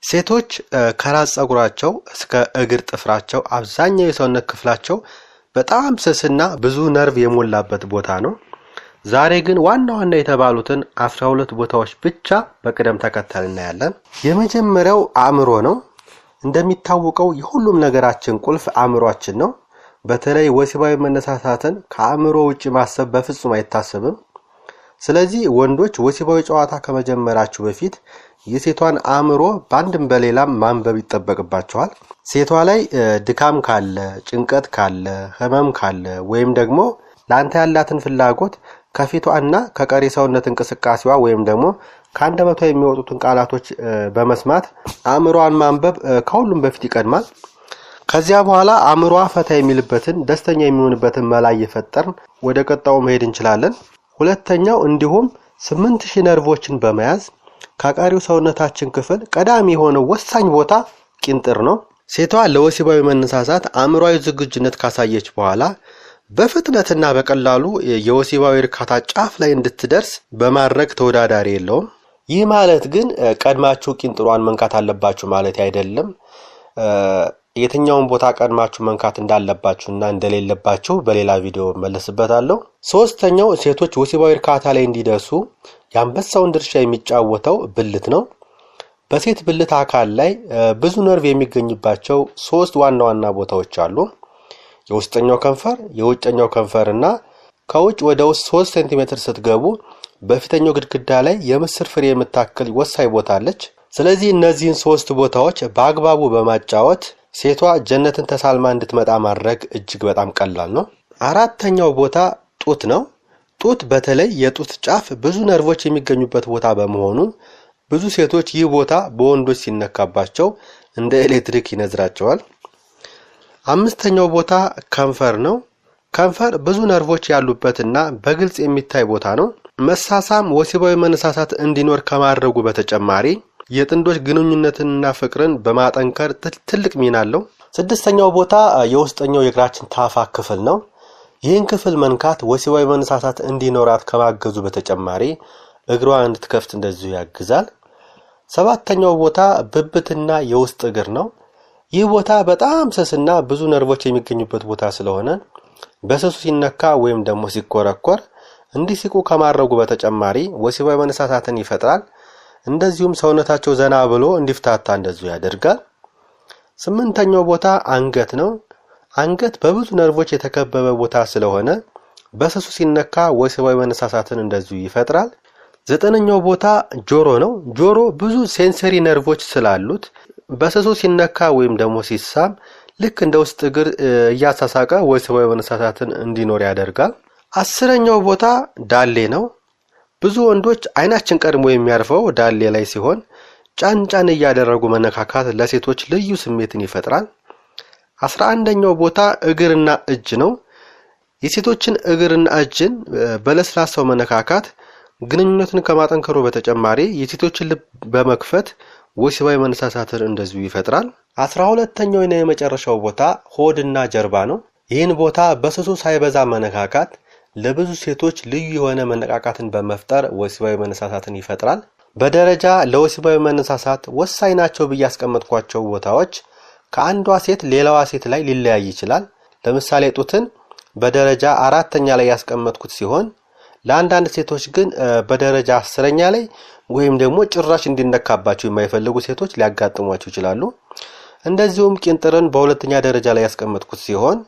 ሴቶች ከራስ ጸጉራቸው እስከ እግር ጥፍራቸው አብዛኛው የሰውነት ክፍላቸው በጣም ስስና ብዙ ነርቭ የሞላበት ቦታ ነው። ዛሬ ግን ዋና ዋና የተባሉትን 12 ቦታዎች ብቻ በቅደም ተከተል እናያለን። የመጀመሪያው አእምሮ ነው። እንደሚታወቀው የሁሉም ነገራችን ቁልፍ አእምሮአችን ነው። በተለይ ወሲባዊ መነሳሳትን ከአእምሮ ውጪ ማሰብ በፍጹም አይታሰብም። ስለዚህ ወንዶች ወሲባዊ ጨዋታ ከመጀመራችሁ በፊት የሴቷን አእምሮ ባንድም በሌላም ማንበብ ይጠበቅባቸዋል። ሴቷ ላይ ድካም ካለ፣ ጭንቀት ካለ፣ ህመም ካለ ወይም ደግሞ ላንተ ያላትን ፍላጎት ከፊቷና ከቀሪ ሰውነት እንቅስቃሴዋ ወይም ደግሞ ከአንደበቷ የሚወጡትን ቃላቶች በመስማት አእምሮዋን ማንበብ ከሁሉም በፊት ይቀድማል። ከዚያ በኋላ አእምሮዋ ፈታ የሚልበትን ደስተኛ የሚሆንበትን መላ እየፈጠርን ወደ ቀጣዩ መሄድ እንችላለን። ሁለተኛው እንዲሁም 8000 ነርቮችን በመያዝ ከቀሪው ሰውነታችን ክፍል ቀዳሚ የሆነው ወሳኝ ቦታ ቂንጥር ነው። ሴቷ ለወሲባዊ መነሳሳት አእምሮአዊ ዝግጁነት ካሳየች በኋላ በፍጥነትና በቀላሉ የወሲባዊ እርካታ ጫፍ ላይ እንድትደርስ በማድረግ ተወዳዳሪ የለውም። ይህ ማለት ግን ቀድማችሁ ቂንጥሯን መንካት አለባችሁ ማለት አይደለም። የትኛውን ቦታ ቀድማችሁ መንካት እንዳለባችሁና እንደሌለባችሁ በሌላ ቪዲዮ መለስበታለሁ። ሶስተኛው ሴቶች ወሲባዊ እርካታ ላይ እንዲደርሱ የአንበሳውን ድርሻ የሚጫወተው ብልት ነው። በሴት ብልት አካል ላይ ብዙ ነርቭ የሚገኝባቸው 3 ዋና ዋና ቦታዎች አሉ። የውስጠኛው ከንፈር፣ የውጭኛው ከንፈርና ከውጭ ወደ ውስጥ 3 ሴንቲሜትር ስትገቡ በፊተኛው ግድግዳ ላይ የምስር ፍሬ የምታክል ወሳኝ ቦታ አለች። ስለዚህ እነዚህን 3 ቦታዎች በአግባቡ በማጫወት ሴቷ ጀነትን ተሳልማ እንድትመጣ ማድረግ እጅግ በጣም ቀላል ነው። አራተኛው ቦታ ጡት ነው። ጡት በተለይ የጡት ጫፍ ብዙ ነርቮች የሚገኙበት ቦታ በመሆኑ ብዙ ሴቶች ይህ ቦታ በወንዶች ሲነካባቸው እንደ ኤሌክትሪክ ይነዝራቸዋል። አምስተኛው ቦታ ከንፈር ነው። ከንፈር ብዙ ነርቮች ያሉበትና በግልጽ የሚታይ ቦታ ነው። መሳሳም ወሲባዊ መነሳሳት እንዲኖር ከማድረጉ በተጨማሪ የጥንዶች ግንኙነትንና ፍቅርን በማጠንከር ትልቅ ሚና አለው። ስድስተኛው ቦታ የውስጠኛው የእግራችን ታፋ ክፍል ነው። ይህን ክፍል መንካት ወሲባዊ መነሳሳት እንዲኖራት ከማገዙ በተጨማሪ እግሯን እንድትከፍት እንደዚሁ ያግዛል። ሰባተኛው ቦታ ብብትና የውስጥ እግር ነው። ይህ ቦታ በጣም ስስና ብዙ ነርቮች የሚገኙበት ቦታ ስለሆነ በስሱ ሲነካ ወይም ደግሞ ሲኮረኮር እንዲስቁ ከማድረጉ በተጨማሪ ወሲባዊ መነሳሳትን ይፈጥራል። እንደዚሁም ሰውነታቸው ዘና ብሎ እንዲፍታታ እንደዚሁ ያደርጋል። 8ኛው ቦታ አንገት ነው። አንገት በብዙ ነርቮች የተከበበ ቦታ ስለሆነ በስሱ ሲነካ ወሲባዊ መነሳሳትን እንደዚሁ ይፈጥራል። 9ኛው ቦታ ጆሮ ነው። ጆሮ ብዙ ሴንሰሪ ነርቮች ስላሉት በስሱ ሲነካ ወይም ደግሞ ሲሳም ልክ እንደ ውስጥ እግር እያሳሳቀ ወሲባዊ መነሳሳትን እንዲኖር ያደርጋል። 10ኛው ቦታ ዳሌ ነው። ብዙ ወንዶች አይናችን ቀድሞ የሚያርፈው ዳሌ ላይ ሲሆን ጫን እያደረጉ መነካካት ለሴቶች ልዩ ስሜትን ይፈጥራል። 11ኛው ቦታ እግርና እጅ ነው። የሴቶችን እግርና እጅን በለስላሳው መነካካት ግንኙነትን ከማጠንከሩ በተጨማሪ የሴቶችን ልብ በመክፈት ወሲባዊ መነሳሳትን እንደዚሁ ይፈጥራል። 12ኛው እና የመጨረሻው ቦታ ሆድና ጀርባ ነው። ይህን ቦታ በስሱ ሳይበዛ መነካካት ለብዙ ሴቶች ልዩ የሆነ መነቃቃትን በመፍጠር ወሲባዊ መነሳሳትን ይፈጥራል። በደረጃ ለወሲባዊ መነሳሳት ወሳኝ ናቸው ብዬ ያስቀመጥኳቸው ቦታዎች ከአንዷ ሴት ሌላዋ ሴት ላይ ሊለያይ ይችላል። ለምሳሌ ጡትን በደረጃ 4ኛ ላይ ያስቀመጥኩት ሲሆን ለአንዳንድ ሴቶች ግን በደረጃ 10ኛ ላይ ወይም ደግሞ ጭራሽ እንዲነካባቸው የማይፈልጉ ሴቶች ሊያጋጥሟቸው ይችላሉ። እንደዚሁም ቂንጥርን በ2ኛ ደረጃ ላይ ያስቀመጥኩት ሲሆን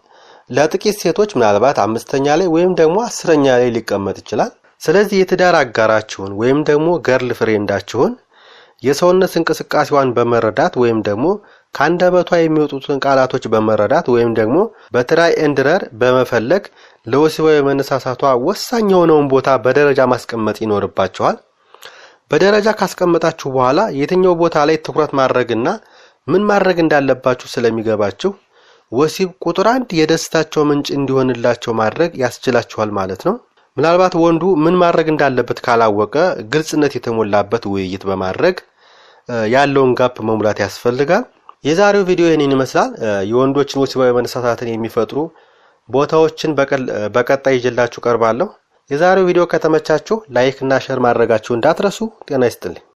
ለጥቂት ሴቶች ምናልባት 5ኛ ላይ ወይም ደግሞ 10ኛ ላይ ሊቀመጥ ይችላል። ስለዚህ የትዳር አጋራችሁን ወይም ደግሞ ገርል ፍሬንዳችሁን የሰውነት እንቅስቃሴዋን በመረዳት ወይም ደግሞ ከአንደበቷ የሚወጡትን ቃላቶች በመረዳት ወይም ደግሞ በትራይ ኤንድ ረር በመፈለግ ለወሲባዊ መነሳሳቷ ወሳኝ የሆነውን ቦታ በደረጃ ማስቀመጥ ይኖርባችኋል። በደረጃ ካስቀመጣችሁ በኋላ የትኛው ቦታ ላይ ትኩረት ማድረግና ምን ማድረግ እንዳለባችሁ ስለሚገባችሁ ወሲብ ቁጥር 1 የደስታቸው ምንጭ እንዲሆንላቸው ማድረግ ያስችላችኋል ማለት ነው። ምናልባት ወንዱ ምን ማድረግ እንዳለበት ካላወቀ ግልጽነት የተሞላበት ውይይት በማድረግ ያለውን ጋፕ መሙላት ያስፈልጋል። የዛሬው ቪዲዮ ይህንን ይመስላል። የወንዶችን ወሲባዊ መነሳሳትን የሚፈጥሩ ቦታዎችን በቀጣይ ይዤላችሁ ቀርባለሁ። የዛሬው ቪዲዮ ከተመቻችሁ ላይክ እና ሼር ማድረጋችሁን እንዳትረሱ። ጤና ይስጥልኝ።